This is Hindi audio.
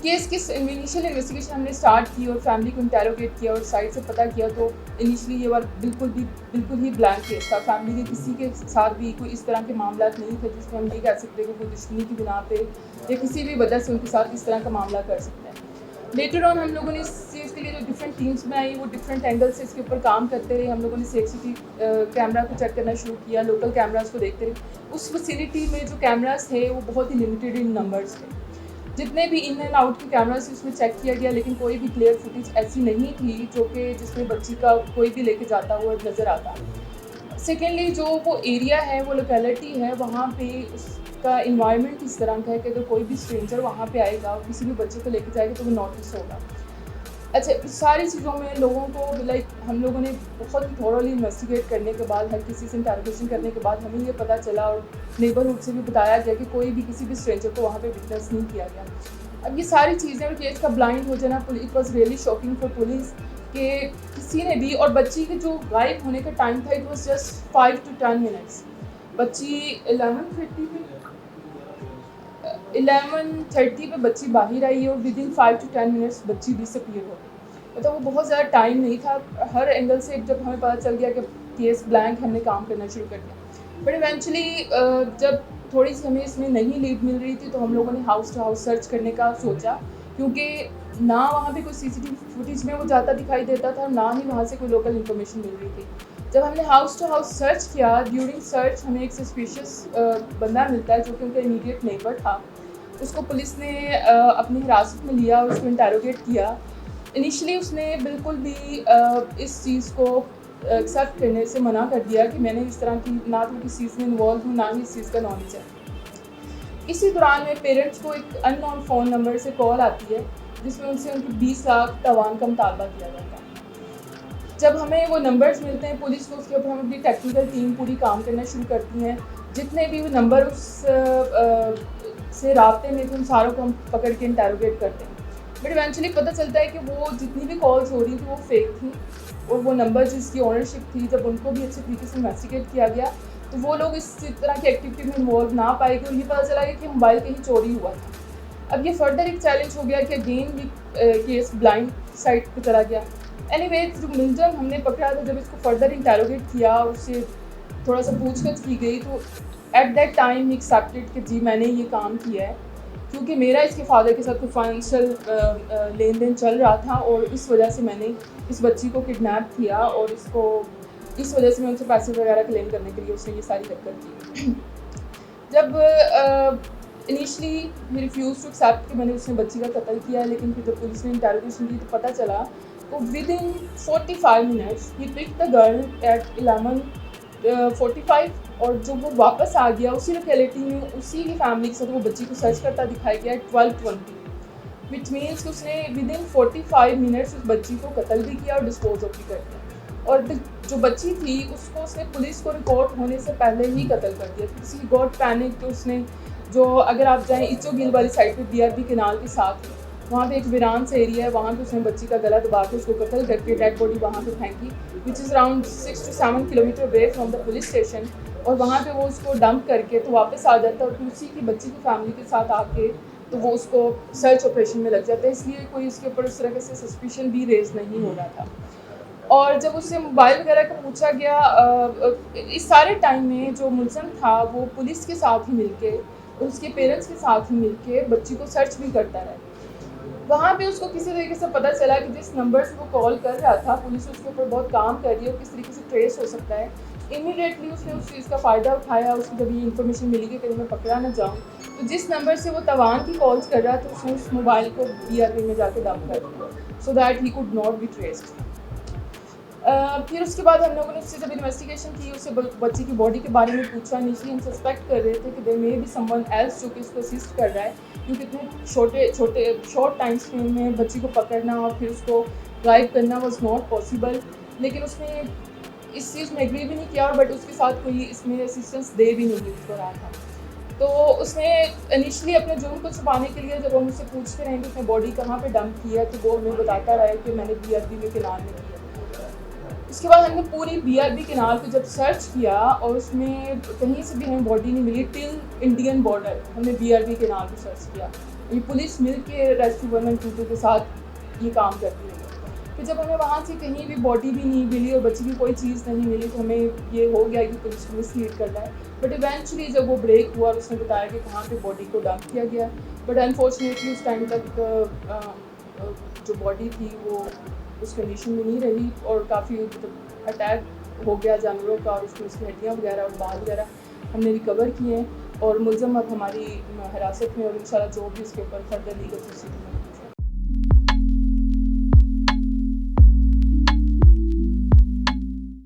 केस की इनिशियल इन्वेस्टिगेशन हमने स्टार्ट की और फैमिली को इंटेरोगेट किया और साइड से पता किया, तो इनिशियली ये बात बिल्कुल ही ब्लैंक केस था। फैमिली के किसी के साथ भी कोई इस तरह के मामला नहीं थे जिसमें हम ये कह सकते हैं कि कोई दुश्मनी की बिना पे या किसी भी वजह से उनके साथ इस तरह का मामला कर सकते हैं। लेटर ऑन हम लोगों ने इस चीज़ के लिए जो डिफरेंट टीम्स बनाई वो डिफरेंट एंगल से इसके ऊपर काम करते रहे। हम लोगों ने CCTV कैमरा को चेक करना शुरू किया, लोकल कैमरास को देखते रहे। उस फैसिलिटी में जो कैमरास थे वो बहुत ही लिमिटेड इन नंबर्स थे। जितने भी इन एंड आउट के कैमरास उसमें चेक किया गया, लेकिन कोई भी क्लियर फुटेज ऐसी नहीं थी जो कि जिसमें बच्ची का कोई भी लेके जाता हुआ नज़र आता। सेकेंडली जो वो एरिया है, वो लोकेलिटी है, वहाँ पे उसका इन्वायरमेंट इस तरह का है कि अगर कोई भी स्ट्रेंजर वहाँ पे आएगा और किसी भी बच्चे को लेके जाएगा तो वो नोटिस होगा। अच्छा, सारी चीज़ों में लोगों को लाइक हम लोगों ने बहुत ही थॉरोली इन्वेस्टिगेट करने के बाद, हर किसी से इंटरोगेशन करने के बाद हमें ये पता चला और नेबरहुड से भी बताया गया कि कोई भी किसी भी स्ट्रेंजर को वहाँ पे विटनेस नहीं किया गया। अब ये सारी चीज़ें और केस का ब्लाइंड हो जाना, it was really shocking for police कि किसी ने भी, और बच्ची के जो गायब होने का टाइम था it was just 5 to 10 minutes. बच्ची 11:30 पे बच्ची बाहर आई और विद इन 5 to 10 मिनट्स बच्ची डिसअपीयर हो गई। मतलब वो बहुत ज़्यादा टाइम नहीं था। हर एंगल से जब हमें पता चल गया कि केस ब्लैंक, हमने काम करना शुरू कर दिया। बट इवेंचुअली जब थोड़ी सी हमें इसमें नहीं लीड मिल रही थी तो हम लोगों ने हाउस टू हाउस सर्च करने का सोचा, क्योंकि ना वहाँ पे कोई CCTV फुटेज में वो जाता दिखाई देता था, ना ही वहाँ से कोई लोकल इन्फॉर्मेशन मिल रही थी। जब हमने हाउस टू हाउस सर्च किया, ड्यूरिंग सर्च हमें एक सस्पिशियस बंदा मिलता है जो कि उनका इमीडिएट नेबर था। उसको पुलिस ने अपनी हिरासत में लिया और उसको इंटेरोगेट किया। इनिशियली उसने बिल्कुल भी इस चीज़ को एक्सेप्ट करने से मना कर दिया कि मैंने इस तरह की ना तो किसी चीज़ में इन्वॉल्व हूँ, ना ही इस चीज़ का नॉलेज है। इसी दौरान में पेरेंट्स को एक अननोन फ़ोन नंबर से कॉल आती है जिसमें उनसे उनकी 20 लाख तवान का मुतालबा किया जाता है। जब हमें वो नंबर्स मिलते हैं पुलिस को, उसके ऊपर हम अपनी टेक्निकल टीम पूरी काम करना शुरू करती हैं। जितने भी वो नंबर उस से राब्ते में थे उन सारों को हम पकड़ के इंटेरोगेट करते हैं। बट इवेंचुअली पता चलता है कि वो जितनी भी कॉल्स हो रही थी वो फेक थी, और वो नंबर जिसकी ओनरशिप थी, जब उनको भी अच्छे तरीके से इन्वेस्टिगेट किया गया तो वो लोग इस तरह की एक्टिविटी में इन्वॉल्व ना पाए गए और ये पता चला कि मोबाइल कहीं चोरी हुआ था। अब ये फर्दर एक चैलेंज हो गया कि अगेन भी केस ब्लाइंड साइड पे चला गया। एनीवेज जो मुलज़म हमने पकड़ा था, जब इसको फर्दर इंटेरोगेट किया और उससे थोड़ा सा पूछताछ की गई तो at that time he accepted कि जी मैंने ये काम किया है, क्योंकि मेरा इसके फादर के साथ कोई फाइनेंशियल लेन देन चल रहा था और इस वजह से मैंने इस बच्ची को किडनैप किया और इसको इस वजह से मैं उनसे पैसे वगैरह क्लेम करने के लिए उसने ये सारी हरकत की। जब इनिशियली ही रिफ्यूज़ टू एक्सेप्ट कि मैंने उसने बच्ची का कत्ल किया, लेकिन फिर जब पुलिस ने इंटेरोगेशन की तो पता चला तो विद इन 45 मिनट्स ही पिक द गर्ल एट 11:45 और जो वो वापस आ गया उसी लोकेलिटी में उसी की फैमिली के साथ वो बच्ची को सर्च करता दिखाई गया 12:20, विच मीन्स कि उसने विद इन 45 मिनट्स उस बच्ची को कत्ल भी किया और डिस्पोज ऑफ भी कर दिया। और जो बच्ची थी उसको उसने पुलिस को रिपोर्ट होने से पहले ही कत्ल कर दिया। किसी गॉट पैनिक तो उसने जो, अगर आप जाएँ इचो गिल वाली साइड पे BRB केनाल के साथ वहाँ पे एक वीरान सा एरिया है, वहाँ पे उसने बच्ची का गला दबा के उसको कत्ल करके डेड बॉडी वहाँ पे फेंकी, which is around 6 to 7 kilometre away from the police station. और वहाँ पे वो उसको डंप करके तो वापस आ जाता और फिर उसी की बच्ची की फैमिली के साथ आके तो वो उसको सर्च ऑपरेशन में लग जाता है, इसलिए कोई उसके ऊपर उस तरह से सस्पिशन भी रेज नहीं हो रहा था। और जब उससे मोबाइल वगैरह का पूछा गया, इस सारे टाइम में जो मुलज़िम था वो पुलिस के साथ ही मिलके और उसके पेरेंट्स के साथ ही मिलके बच्ची को सर्च भी करता रहा। वहाँ पे उसको किसी तरीके से पता चला कि जिस नंबर से वो कॉल कर रहा था पुलिस उसके ऊपर बहुत काम कर रही है और किस तरीके से ट्रेस हो सकता है। इमीडिएटली उसने उस चीज़ का फ़ायदा उठाया। उसको जब ये इन्फॉर्मेशन मिली कि कहीं मैं पकड़ा ना जाऊँ, तो जिस नंबर से वो तवान की कॉल्स कर रहा था उसने उस मोबाइल को BRB में जाके डंप कर दिया so that he could not be traced. फिर उसके बाद हम लोगों ने उससे जब इन्वेस्टिगेशन की, उससे बच्ची की बॉडी के बारे में पूछा। इनिशियली हम सस्पेक्ट कर रहे थे कि there may be someone else जो कि इसको असिस्ट कर रहा है, क्योंकि इतने शॉर्ट टाइम स्पेन में बच्ची को पकड़ना और फिर उसको गायब करना वाज नॉट पॉसिबल। लेकिन उसने इस चीज़ में एग्री भी नहीं किया और बट उसके साथ कोई इसमें असिस्टेंस दे भी नहीं रहा था। तो उसने इनिशियली अपने जुर्म को छुपाने के लिए जब हम उससे पूछते रहे कि उसने बॉडी कहाँ पे डंप की है, तो वो हमें बताता रहा कि मैंने BRB में केनाल में की है। उसके बाद हमने पूरी BRB केनाल को जब सर्च किया और उसमें कहीं से भी हमें बॉडी नहीं मिली टिल इंडियन बॉर्डर, हमने BRB केनाल को सर्च किया ये पुलिस मिल के रेस्क्यू 112 के साथ ये काम करती है। फिर जब हमें वहाँ से कहीं भी बॉडी भी नहीं मिली और बच्ची की कोई चीज़ नहीं मिली तो हमें ये हो गया कि पुलिस को मिसलीड करना है। बट इवेंचुअली जब वो ब्रेक हुआ और उसने बताया कि कहाँ पे बॉडी को डंप किया गया, बट अनफॉर्चुनेटली उस टाइम तक जो बॉडी थी वो उस कंडीशन में नहीं रही और काफ़ी मतलब अटैक हो गया जानवरों का और उसमें उसकी हड्डियाँ वगैरह और बाल वगैरह हमने रिकवर किए हैं और मुलज़म अब हमारी हिरासत में और इंशाल्लाह जो भी इसके ऊपर फर्दर लीगल प्रोसीडिंग